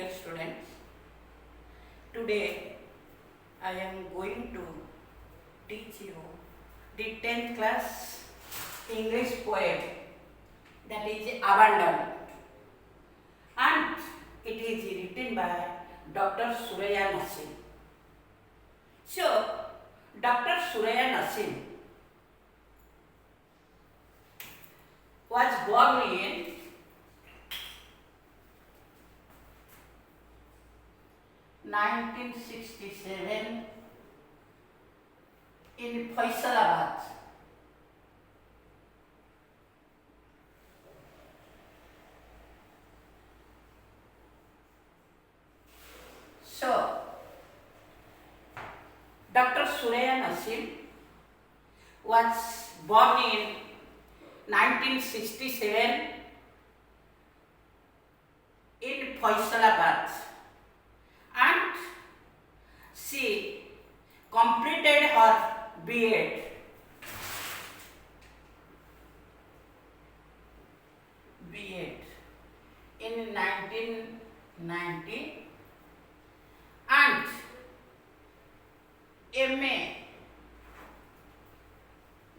dear students. Today I am going to teach you the 10th class English poem, that is Abandon, and it is written by Dr. Surayanasim. So, Dr. Surayanasim was born in 1967 in Faisalabad. So, Dr. Surayanasim was born in 1967 in Faisalabad, and she completed her B.Ed. In 1990 and M.A.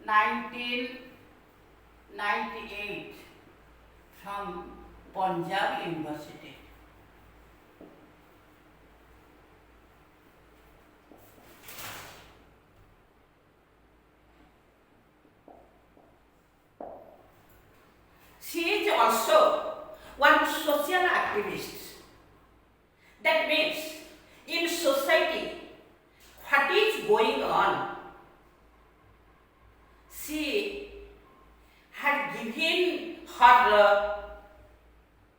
1998 from Punjab University. She is also one social activist. That means in society, what is going on, she had given her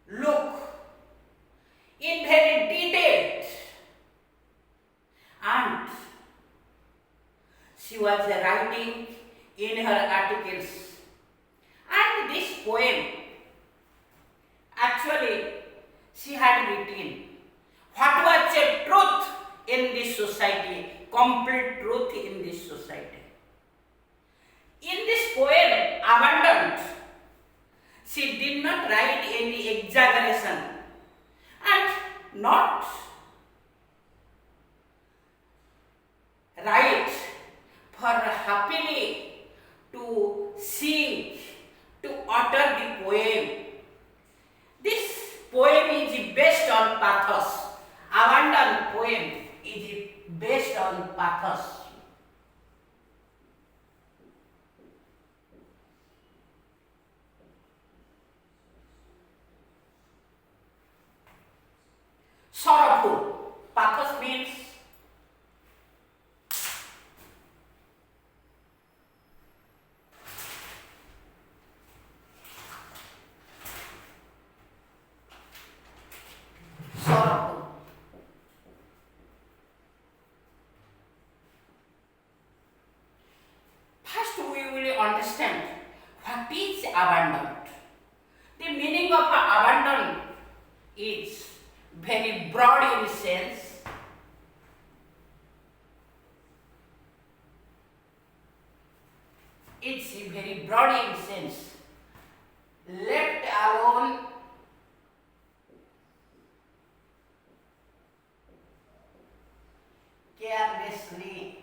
look in very detailed, and she was writing in her articles. And this poem, actually, she had written what was the truth in this society, complete truth in this society. In this poem, Abandoned, she did not write any exaggeration and not write for happily to sing, to utter the poem. This poem is based on pathos. Abandoned poem is based on pathos. Sorrowful. Pathos means sorrowful. First we will understand what is abandoned. The meaning of abandon is very broad in sense. It's very broad in sense. Left alone, carelessly,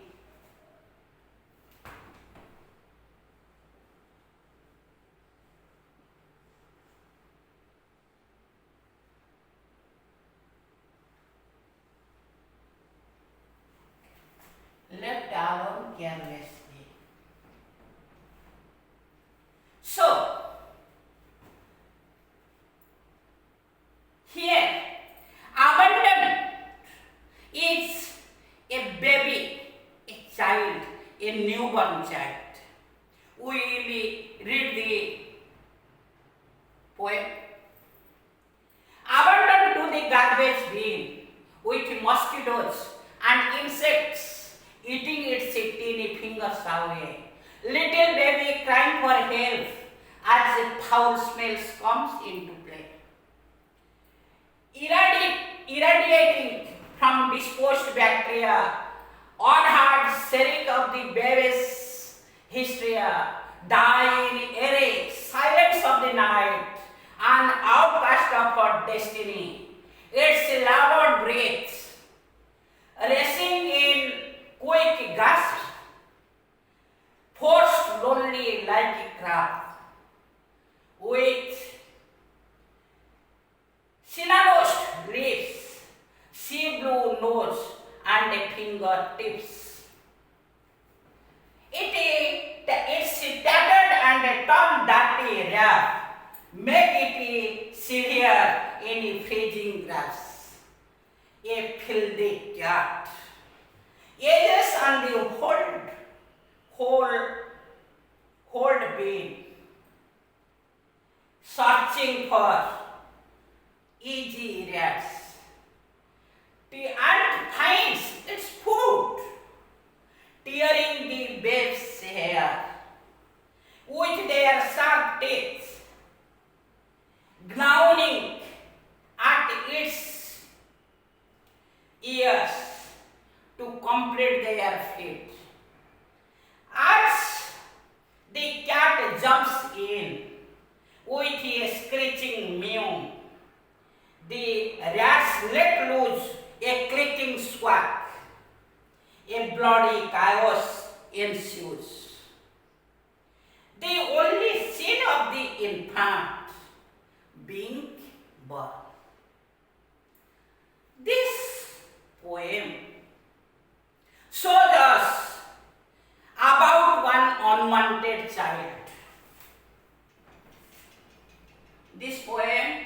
left alone carelessly. So, here, abandoned is a baby, a child, a newborn child. We will read the poem. Abandoned to the garbage bin with mosquitoes and insects eating its tiny fingers away. Little baby crying for help as the foul smells comes into play. Irradiating from disposed bacteria, unheard shriek of the baby's hysteria, die in erect silence of the night, an outcast of her destiny. its loud breaths, racing in quick gasps, forced lonely like a crab, with cinnamosed lips, sea blue nose, and fingertips. Its tattered and torn dirty wrap make it sillier in freezing grass. A filthy cat ages on the hold beam, searching for easy rats. The ant finds its food, tearing the babe's hair with their sharp teeth, gnawing at its ears to complete their feat. As the cat jumps in with a screeching mew, the rats let loose a clicking squawk. A bloody chaos ensues. The only scene of the infant being born. This poem shows us about one unwanted child. This poem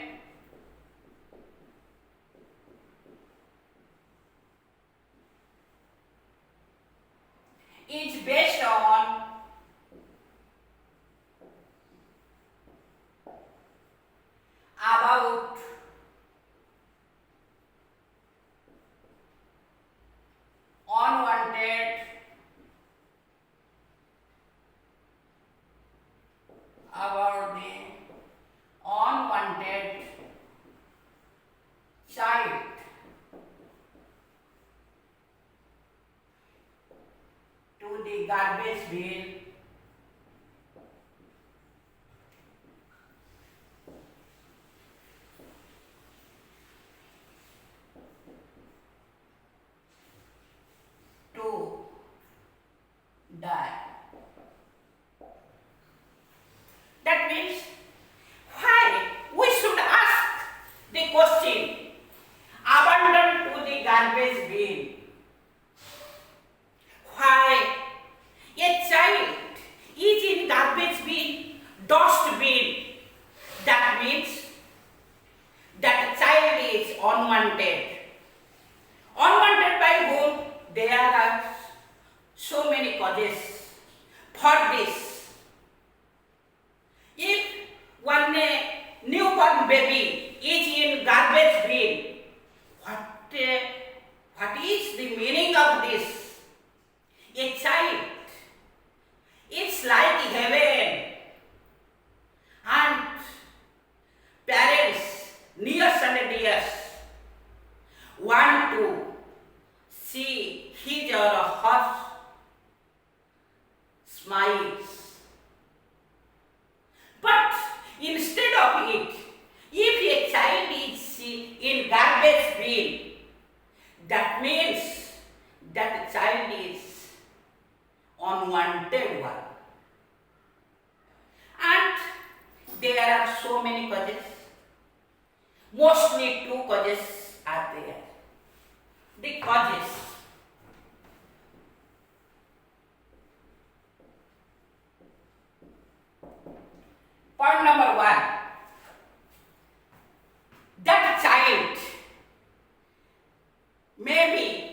is based on about unwanted about the unwanted child to the garbage bin to die. That means why we should ask the question abandoned to the garbage bin. Why a child is in garbage bin, dust bin? That means that child is unwanted. Unwanted by whom? There are so many causes for this. If one newborn baby is in garbage bin, what is the meaning of this? A child, it's like heaven, and parents, nears and dears, want to see his or her smiles. But instead of it, if a child is in garbage bin, that means that child is unwanted one. And there are so many causes. Mostly two causes are there. The causes. Point number one. That child may be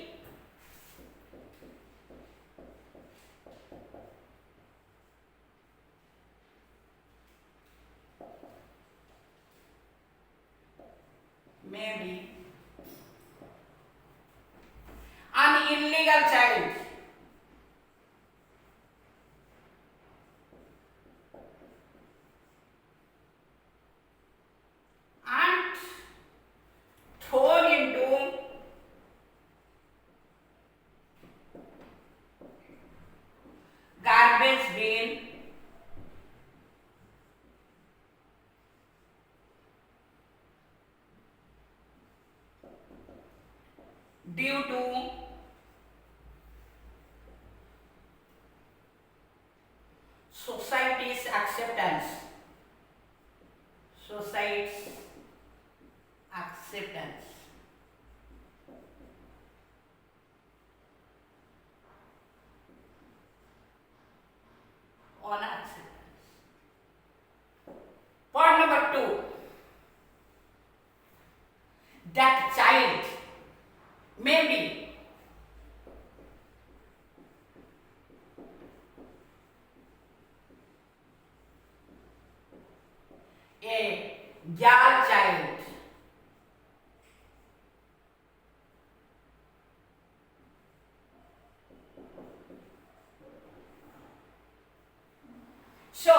an illegal child. And thrown into garbage bin due to society's acceptance. Society's acceptance. On acceptance. Point number 2. That child may be a girl child. So,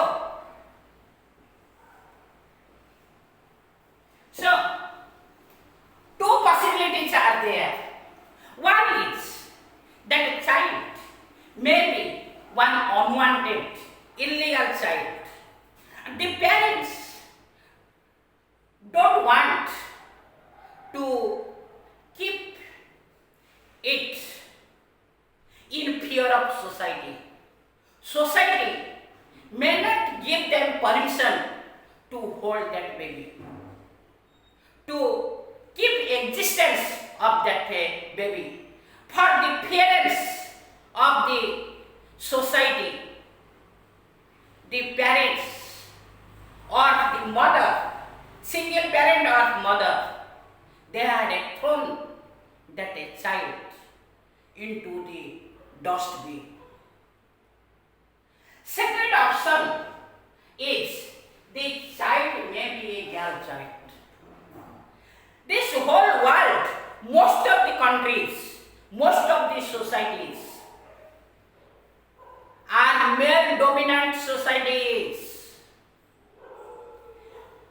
two possibilities are there. One is that a child may be one unwanted, illegal child. The parents don't want to keep it in fear of society. Society may not give them permission to hold that baby, to keep existence of that baby. For the parents of the society, the parents or the mother, single parent or mother, they had thrown that child into the dustbin. Second option is the child may be a girl child. This whole world, most of the countries, most of the societies are male dominant societies.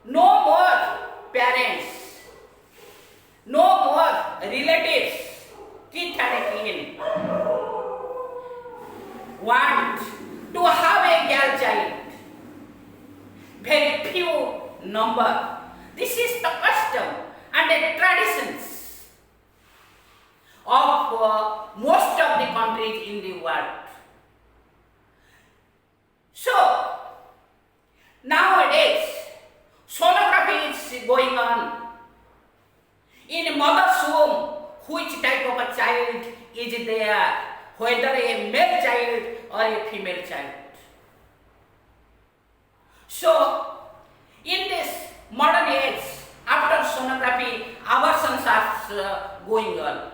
No more parents, no more relatives, kith and kin want to have a girl child. Very few number. This is the custom and the traditions of most of the countries in the world. So, nowadays, sonography is going on. In mother's womb, which type of a child is there, whether a male child or a female child. So, in this modern age, after sonography, abortions are going on.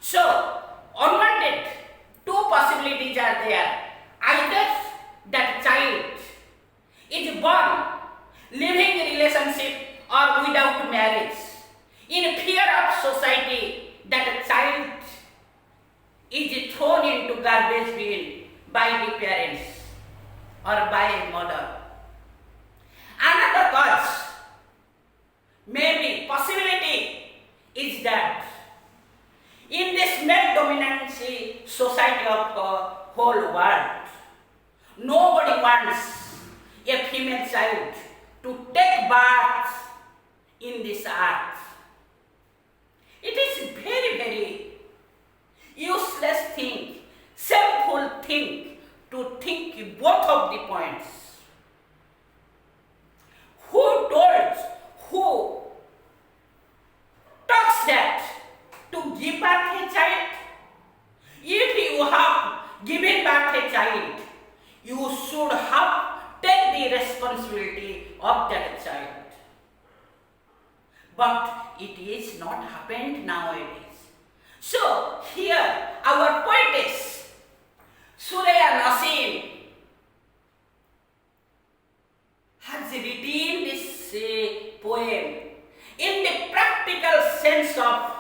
So, unwanted, two possibilities are there. Either that child is born living a relationship or without marriage. In fear of society, that child is thrown into garbage bin by the parents or by a mother. Another cause, maybe possibility, is that in this male dominancy society of the whole world, nobody wants a female child to take birth in this earth. It is very, very useless thing, shameful thing to think both of the points. Who talks that to give birth a child? If you have given birth a child, you should have take the responsibility of that child. But it is not happened nowadays. So here our poetess Surayanasim has written this poem in the practical sense of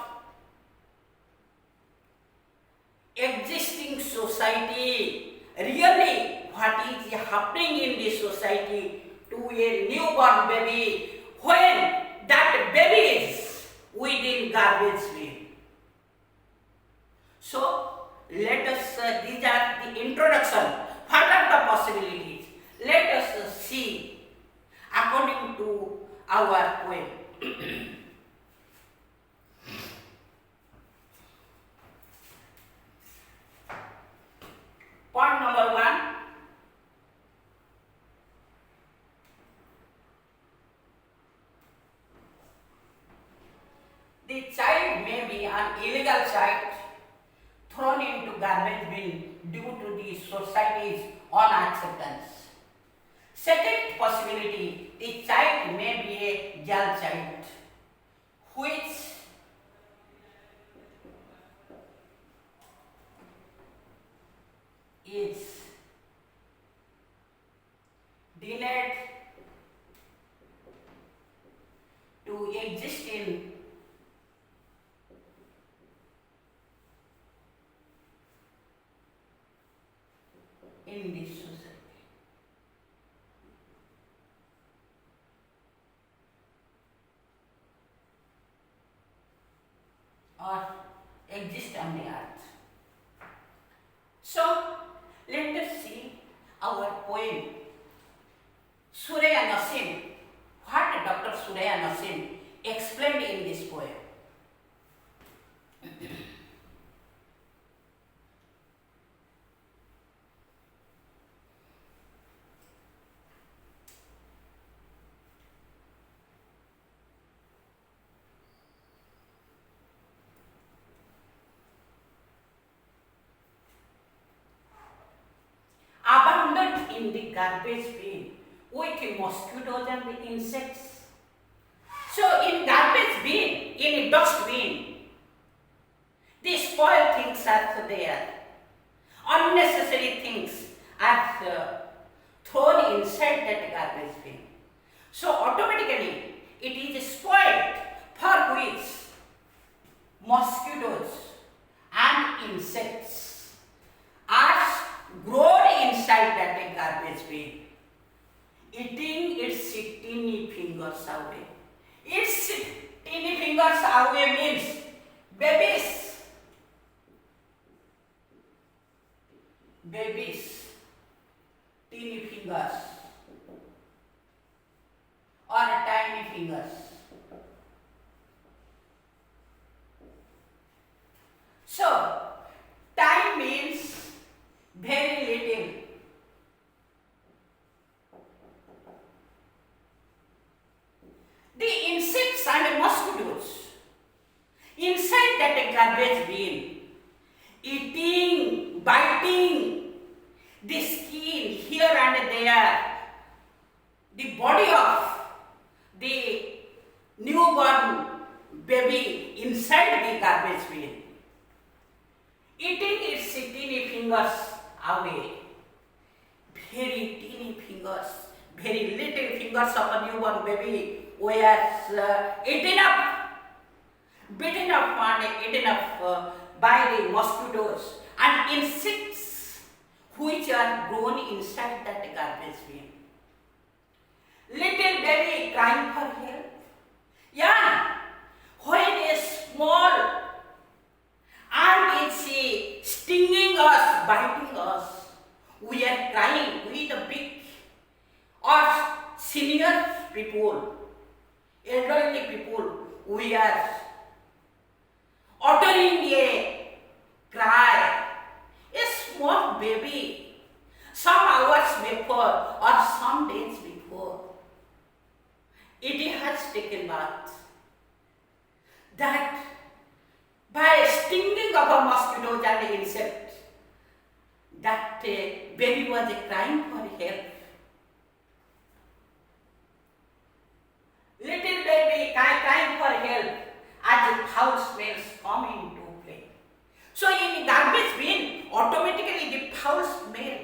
existing society, really what is happening in the society to a newborn baby when that baby is within garbage bin. So let us, these are the introduction. What are the possibilities? Let us see according to our poem. The child may be an illegal child thrown into garbage bin due to the society's unacceptance. Second possibility, the child may be a girl child, which is denied to exist in this society. Or exist on the earth. So, let us see our poem Surayanasim. What Dr. Surayanasim explained in this poem. Abandoned in the garbage bin with mosquitoes and insects. So in garbage bin, in dust bin, the spoiled things are there. Unnecessary things are thrown inside that garbage bin. So automatically it is spoiled, for which mosquitoes and insects are grown inside that garbage bin, eating its tiny fingers away. Its tiny fingers away means babies. Babies, tiny fingers or tiny fingers. So, time means very little. The insects and mosquitoes inside that garbage bin, eating, biting the skin here and there, the body of the newborn baby inside the garbage bin, eating its tiny fingers away. Very tiny fingers, very little fingers of a newborn baby were eaten up, beaten up and eaten up by the mosquitoes and insects which are grown inside that garbage bin. Little baby crying for help. Yeah, when a small and it's stinging us, biting us, we are crying with the big or senior people, elderly people, we are uttering a cry. A small baby, some hours before or some days before, it has taken bath. That by stinging of a mosquito and insect, that baby was crying for help. Little baby crying for help as the foul smells come into play. So in garbage bin, automatically the foul smell,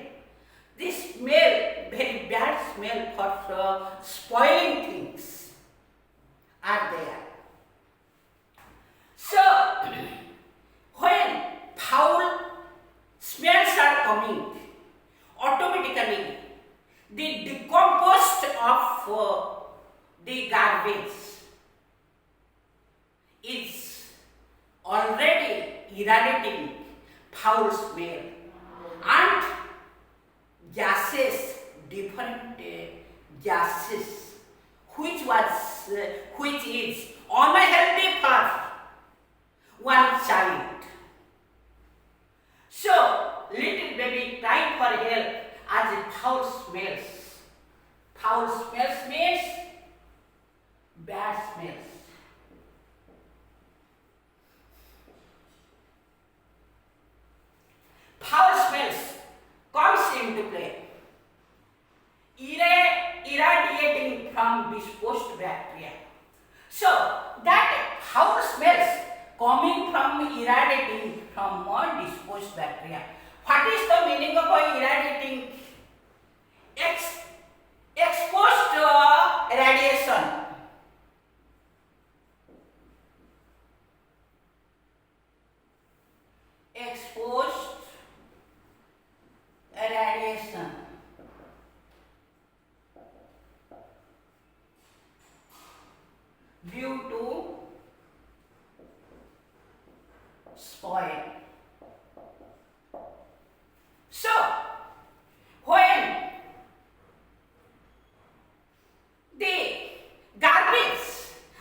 this smell, very bad smell for spoiling things are there. So when foul smells are coming, automatically the decomposed of the garbage is already irradiating foul smell and gases, different gases, which is unhealthy for one child. So little baby crying for help as it foul smells. Foul smells means bad smells. coming from irradiating from a disposed bacteria. What is the meaning of irradiating? Exposed radiation. Exposed radiation. Due to spoil. So, when the garbage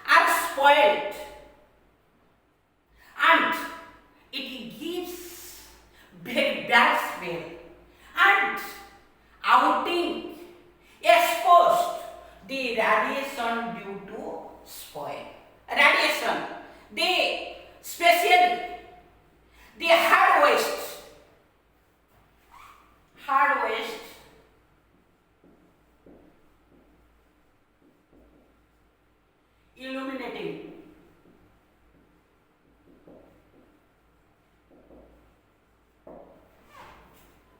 are spoiled and it gives very bad smell and outing exposed the radiation due to spoil. Radiation, especially the hard waste illuminating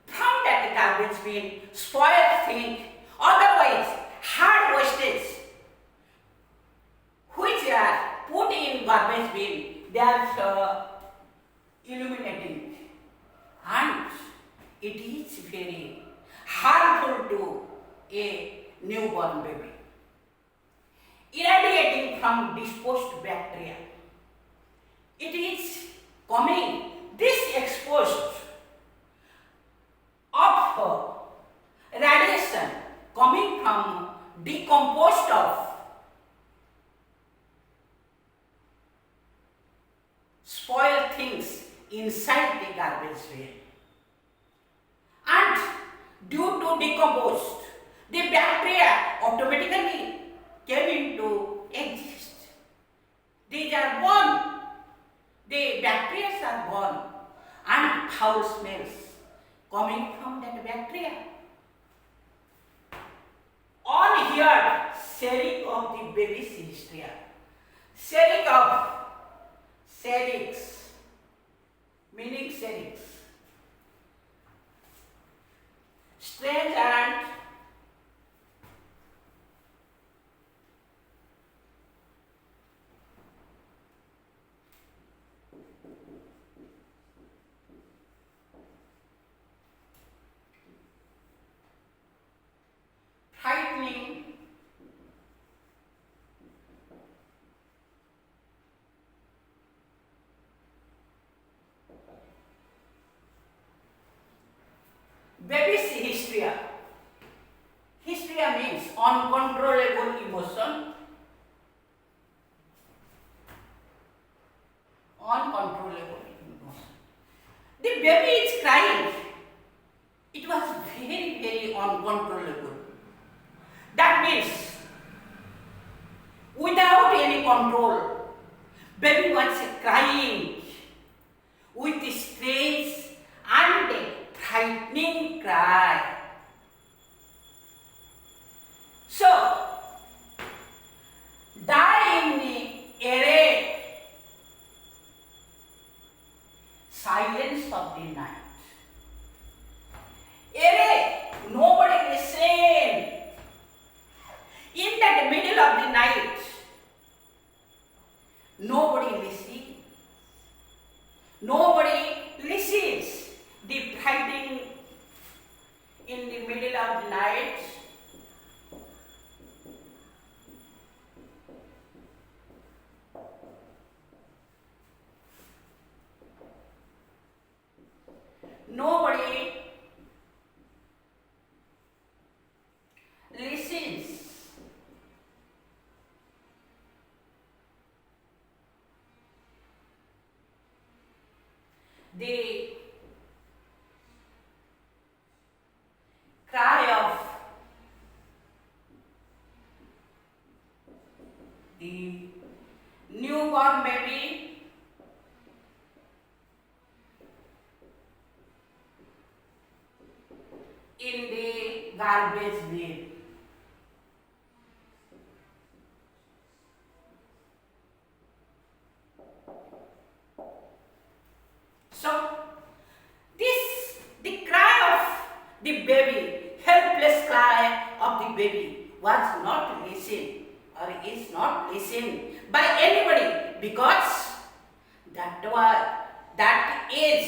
from that garbage bin, spoiled thing, otherwise hard wastes which are put in garbage bin, they are illuminating and it is very harmful to a newborn baby. Irradiating from disposed bacteria. It is coming, this exposed of radiation coming from decomposed of spoiled things inside the garbage bin. And due to decomposed, the bacteria automatically came into exist. These are born. The bacteria are born and foul smells coming from that bacteria. On here, sharing of the baby's history. Sharing of cervix, meaning cervix. Strange and frightening baby's hysteria. Hysteria means uncontrollable emotion. Uncontrollable emotion. The baby is crying. It was very, very uncontrollable. That means without any control, baby was crying with strange and frightening cry. So, die in the array, silence of the night. Array, nobody listened. In that middle of the night, nobody listened. Nobody listens. The fighting in the middle of the night. Nobody listens. The cry of the newborn baby in the garbage bin. seen by anybody, because that is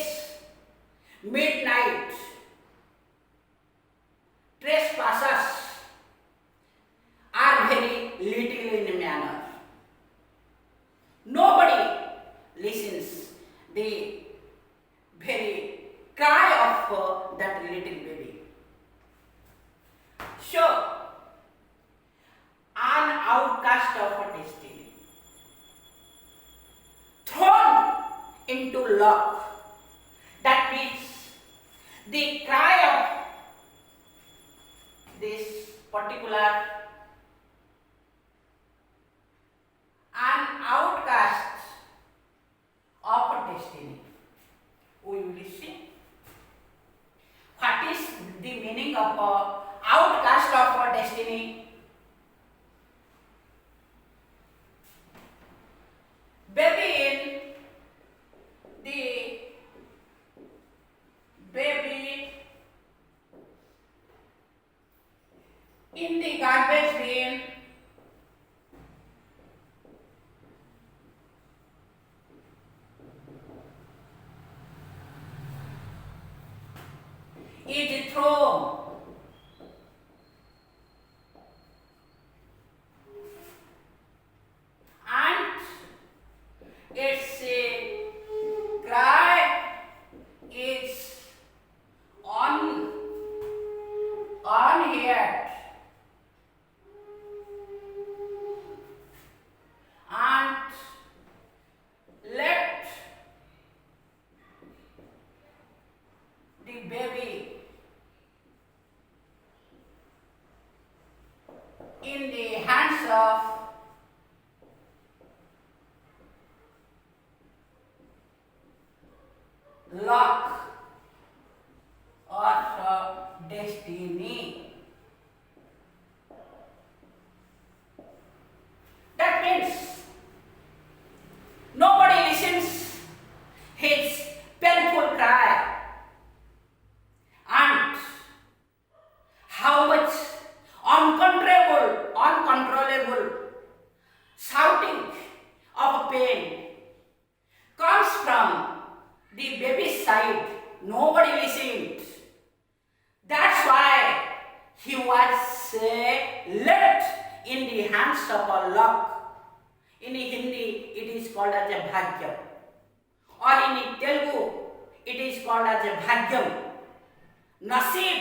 midnight. Trespassers are very little in manner. Nobody listens the very cry of that little baby. So, an outcast of a destiny, thrown into lock. That means the cry of this particular an outcast of a destiny. We will see what is the meaning of outcast of a destiny. Baby in the garbage bin is thrown and its cry is unheard, and let the baby in the hands of luck or destiny. That means nobody listens his painful cry, and how much uncontrollable shouting of pain comes from the baby's side. Nobody listened. That's why he was left in the hands of a luck. In Hindi, it is called as a bhagyam, or in Telugu, it is called as a bhagyam. Nasib.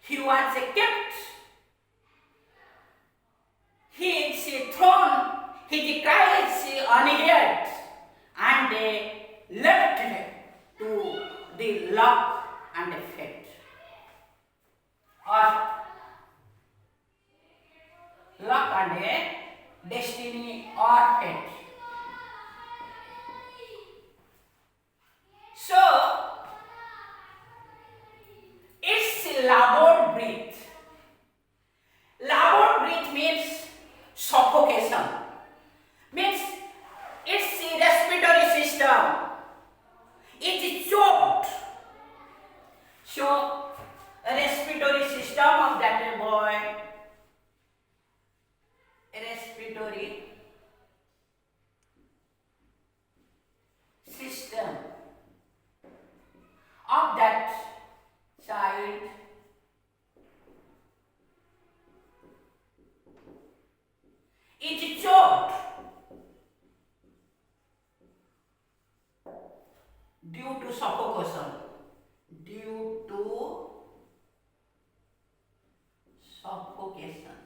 He was kept. He is thrown. His cry is unheard, and left to the luck and fate, or luck and destiny or fate. So, it's labored breath. Labored breath means suffocation. Means it's the respiratory system. It is choked. So, respiratory system of that boy, respiratory system of that child is choked due to suffocation. Due to suffocation.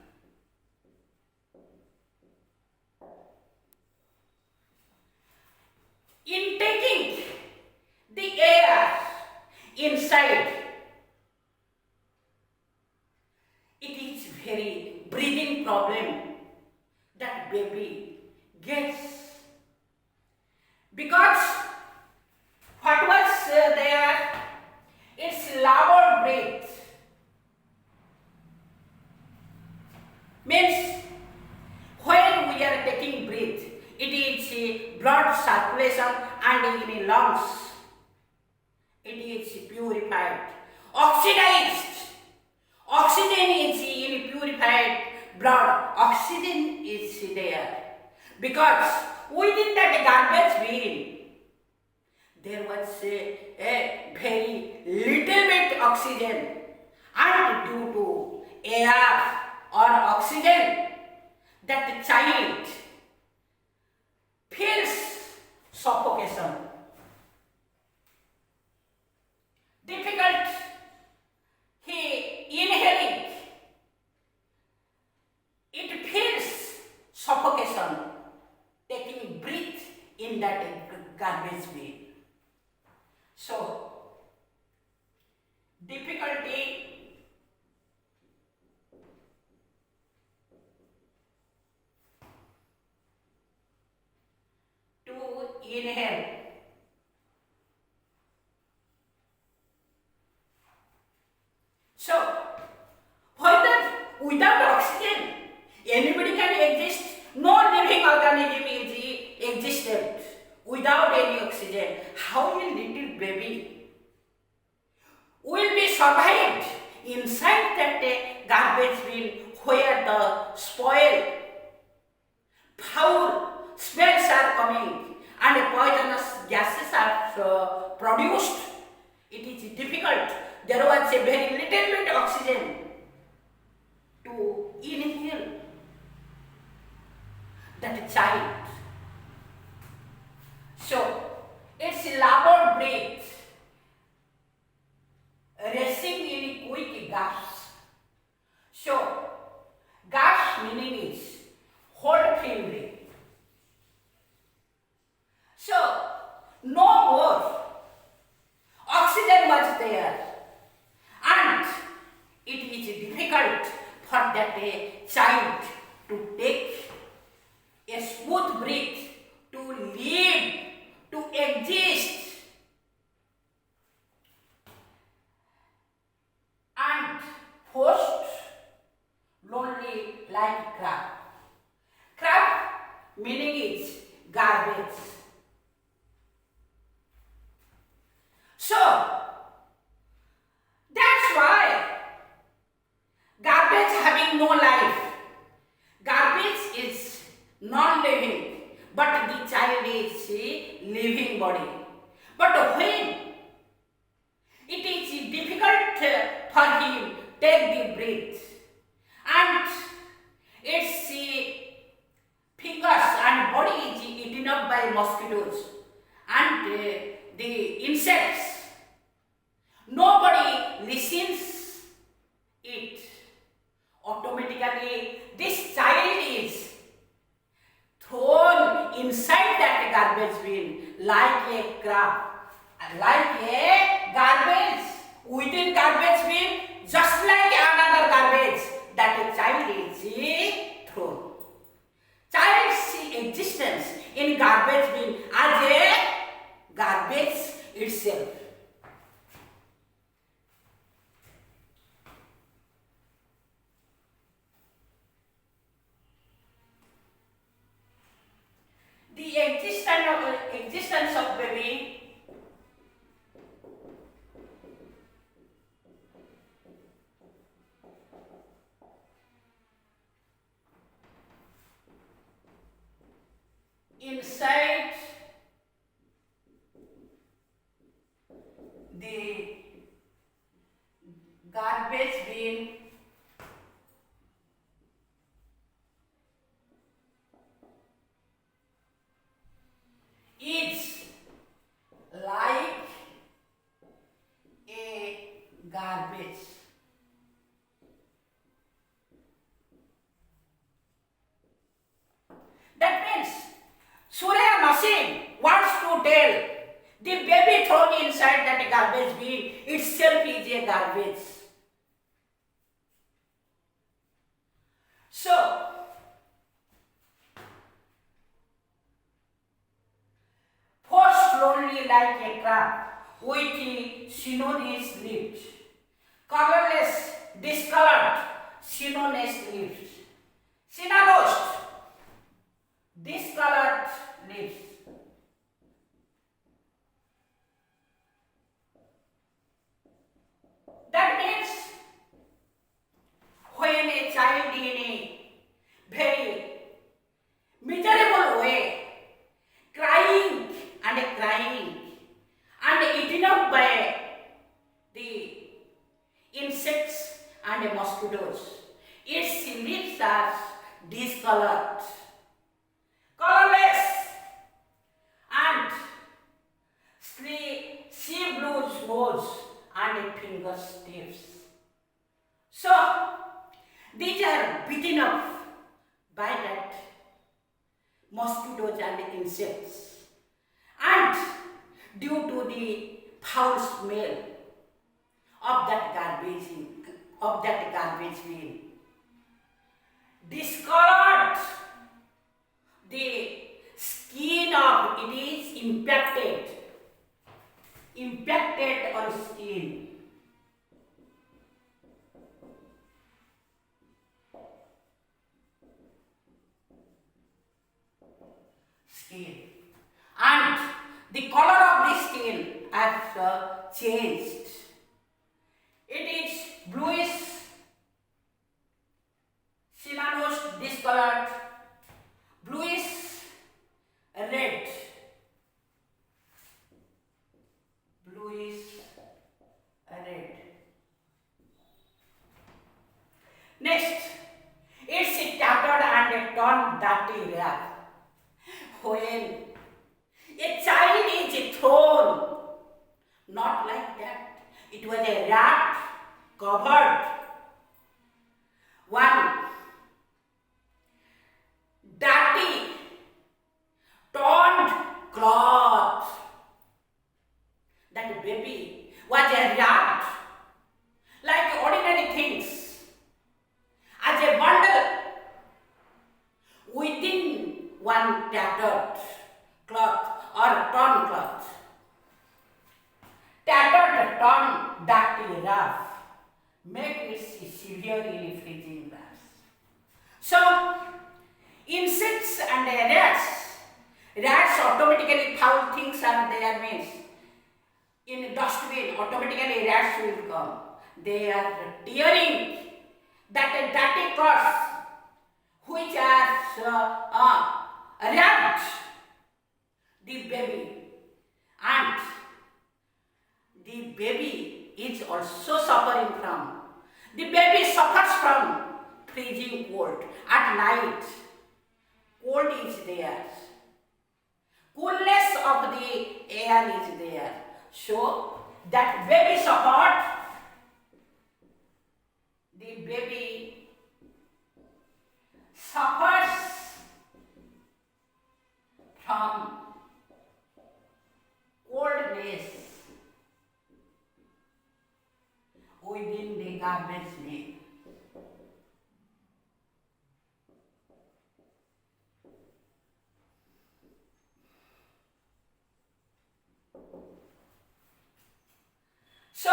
In taking the air inside, it is very breathing problem that baby gets, because what was there, it's labored breath. Means when we are taking breath, it is blood circulation, and in lungs it is purified, oxidized. Oxygen is in purified blood, oxygen is there. Because within that garbage bin, there was a very little bit oxygen, and due to air or oxygen, that child feels suffocation. Difficult he inhaling, it feels suffocation, taking breath in that garbage bin. So, difficulty to inhale. So, whether without oxygen anybody can exist, no living organism is existent without any oxygen. How a little baby will be survived inside that garbage bin where the spoil, foul smells are coming and poisonous gases are produced? It is difficult. There was a very little bit oxygen to inhale that child. So, its labored breath racing in quick gasps. So, gasp meaning is hold firmly. So, no more oxygen was there, and it is difficult for that child to take a smooth breath, to live, to exist. And forced lonely like crab. Crab meaning is garbage. So, that's why garbage having no life. Garbage is non-living, but the child is a living body. But when it is difficult for him take the breath, and its fingers and body is eaten up by mosquitoes and the insects. Nobody listens it. Automatically, this child is thrown inside that garbage bin like a crab, like a garbage. Within garbage bin, just like another garbage, that a child is thrown. Child's existence in garbage bin as a garbage itself. The existence of baby inside the garbage bin is like a garbage. That means Surayanasim wants to tell the baby thrown inside that garbage bin itself is a garbage. So, forced lonely like a crab with synonymous leaves, colorless, discolored, synonymous leaves, synalosed, discolored leaves. That means when a child in a mosquitoes and insects. And due to the foul smell of that garbage bin, discolored the skin of it is impacted on skin. And the color of the skin has changed. It is bluish, cyanose discolored, bluish red, bluish red. Next, it's tattered and torn dirty rag. When a child is thrown, not like that. It was a rat covered. One dirty, torn cloth. That baby was a rat, like ordinary things, as a bundle within one tattered cloth or torn cloth. Tattered, torn, dirty, rough, make it severely freezing grass. So, insects and rats automatically foul things are there means in dustbin automatically rats will come. They are tearing that dirty cloths which are wrapped the baby, and the baby is also suffering from. The baby suffers from freezing cold at night. Cold is there. Coolness of the air is there. So that baby suffered. The baby suffers from coldness within the garbage bin. So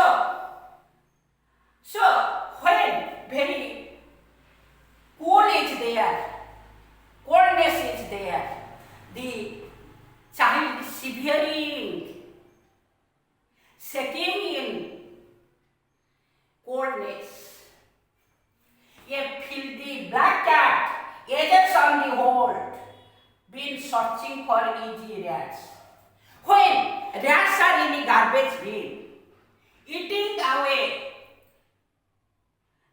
when very cool is there, coldness is there, the child is shivering, shaking in coldness. A filthy black cat edges on the hold, been searching for easy rats. When rats are in the garbage bin, eating away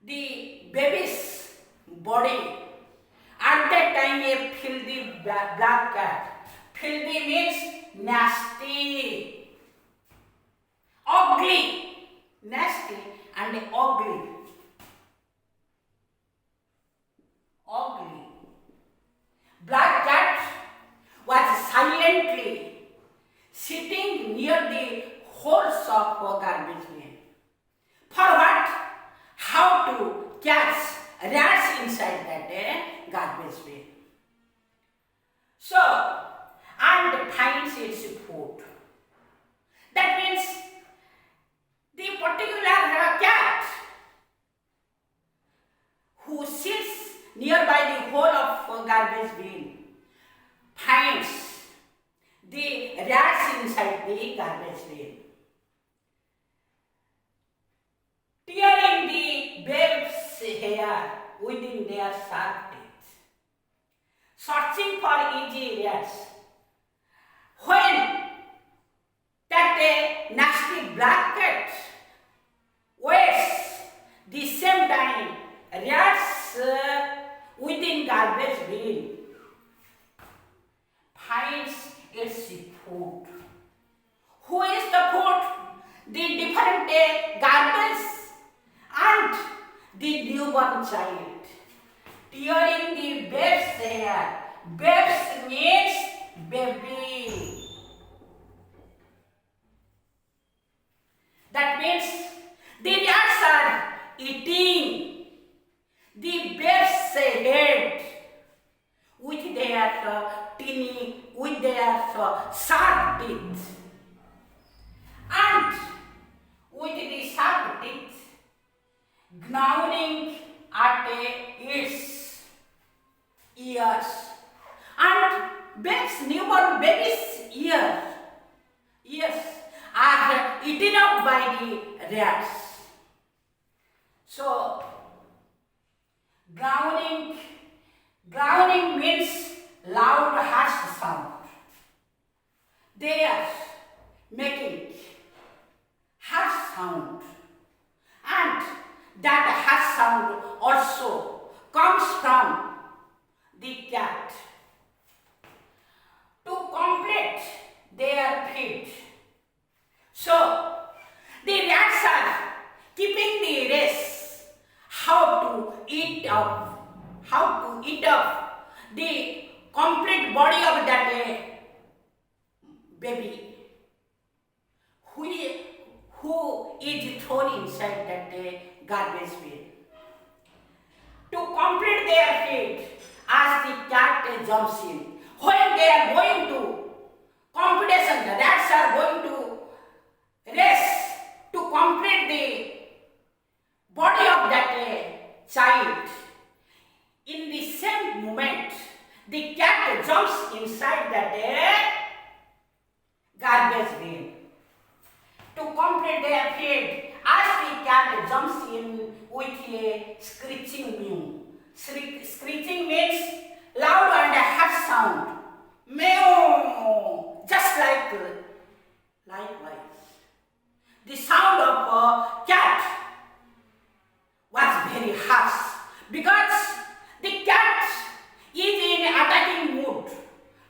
the baby's body, at that time a filthy black cat. Filthy means nasty, ugly, nasty and ugly. Black cat was silently sitting near the holes of garbage bin. For what? How to catch rats inside that garbage bin. So, and finds its food. That means the particular cat who sits nearby the hole of garbage bin finds the rats inside the garbage bin, tearing the babe's hair within their sharp teeth, searching for easy rats. When that nasty black cat wastes the same time rats within garbage bin finds its food. Who is the food? The different garbage and the newborn child, tearing the babe's hair. Babes means me with their sharp teeth. And with the sharp teeth, gnawing at its ears, and newborn baby's ears are eaten up by the rats. So, growling means loud, harsh sound. They are making harsh sound, and that harsh sound also comes from the cat. To complete their feed. So, the rats are keeping the race how to eat up the complete body of that baby who is thrown inside that garbage bin. To complete their feed, as the cat jumps in, when they are going to competition, the rats are going to race to complete the body of that child. In the same moment, the cat jumps inside that garbage bin. To complete their feed, as the cat jumps in with a screeching mew. Screeching means loud and harsh sound. Meow, just likewise. The sound of a cat was very harsh because the cat is in attacking mood.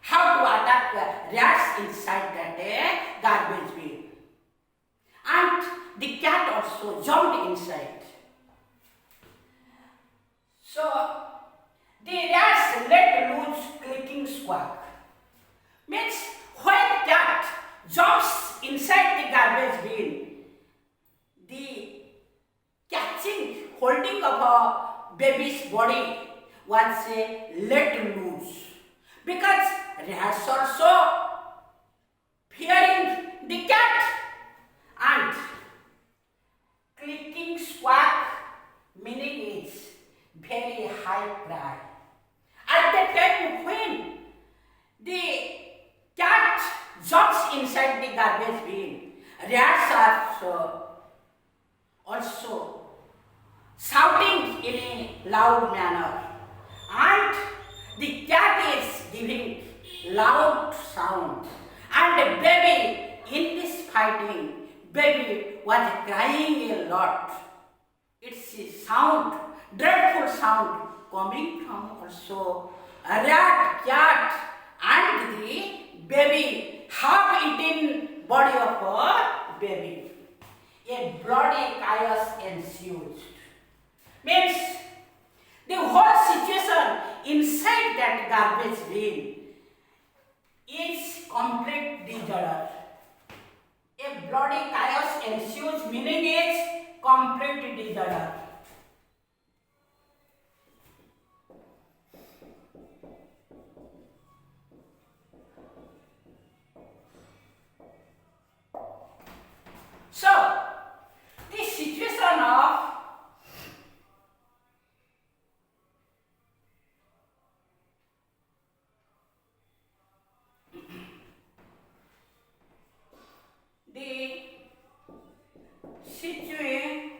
How to attack rats inside that garbage bin. And the cat also jumped inside. So, the rats let loose clicking squawk. Means when cat jumps inside the garbage bin, the holding of a baby's body was let loose. Because rats also fearing the cat, and clicking squawk meaning is very high cry. At the time when the cat jumps inside the garbage bin, rats are also shouting in a loud manner, and the cat is giving loud sound, and the baby in this fighting, baby was crying a lot. It's a sound, dreadful sound coming from also a rat, cat and the baby, half-eaten body of a baby. A bloody chaos ensued. Means the whole situation inside that garbage bin is complete disorder. A bloody chaos ensues, meaning is complete disorder. So, the situation of the situations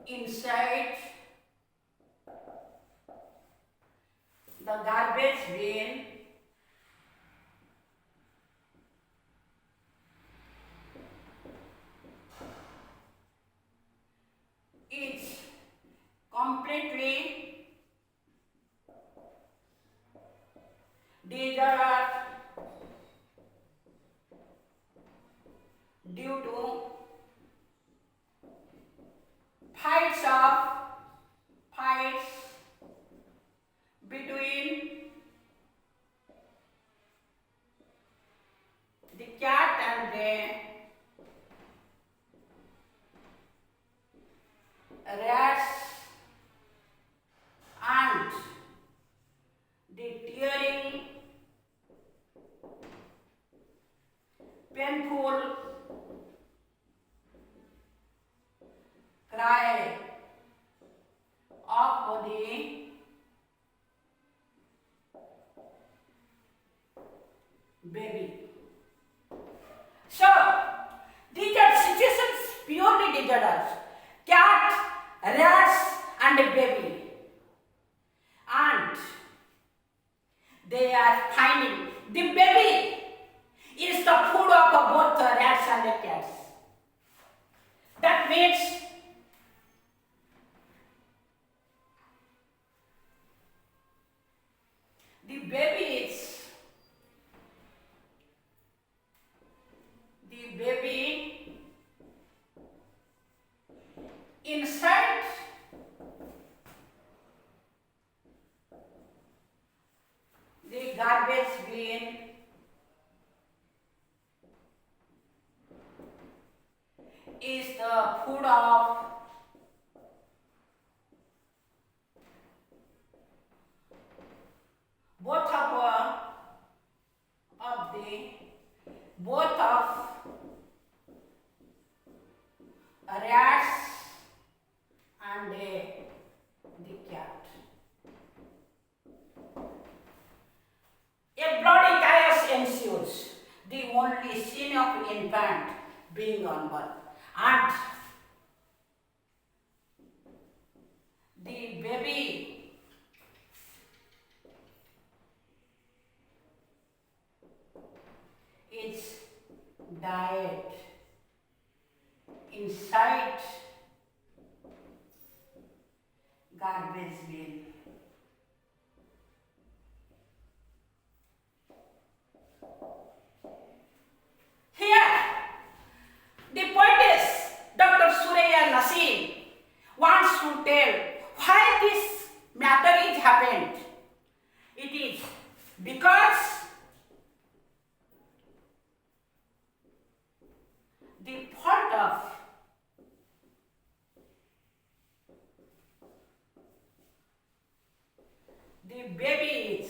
inside the garbage bin is completely disordered due to fights between the cat and the rats, and the tearing, painful cry of the baby. So, these are situations purely disorders. Cat, rats and baby. And they are finding the baby is the food of both the rats and the cats. That means the baby inside the garbage bin is the food of both of rats and the cat. A bloody chaos ensues, the only scene of infant being unborn, and the baby is died inside garbage bin. Here, the poetess Dr. Surayanasim wants to tell why this matter is happened. It is because the fault of the baby is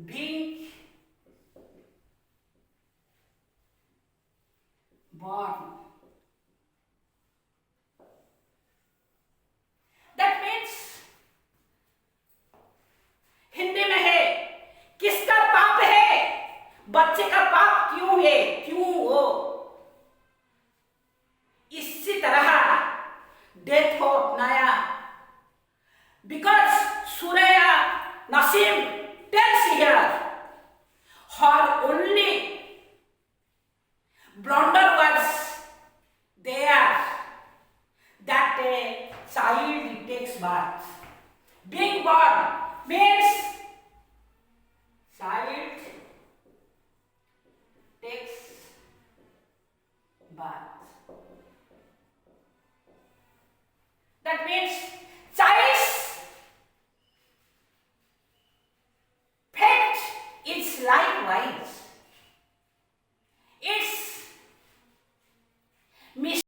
being born. That means Hindi में है किसका पाप है, बच्चे का पाप क्यों है, क्यों हो। इसी तरह डेथ को अपनाया, because Surayanasim tells here her only blunder was there that a child takes birth. Being born means child takes birth. That means child's fate is likewise.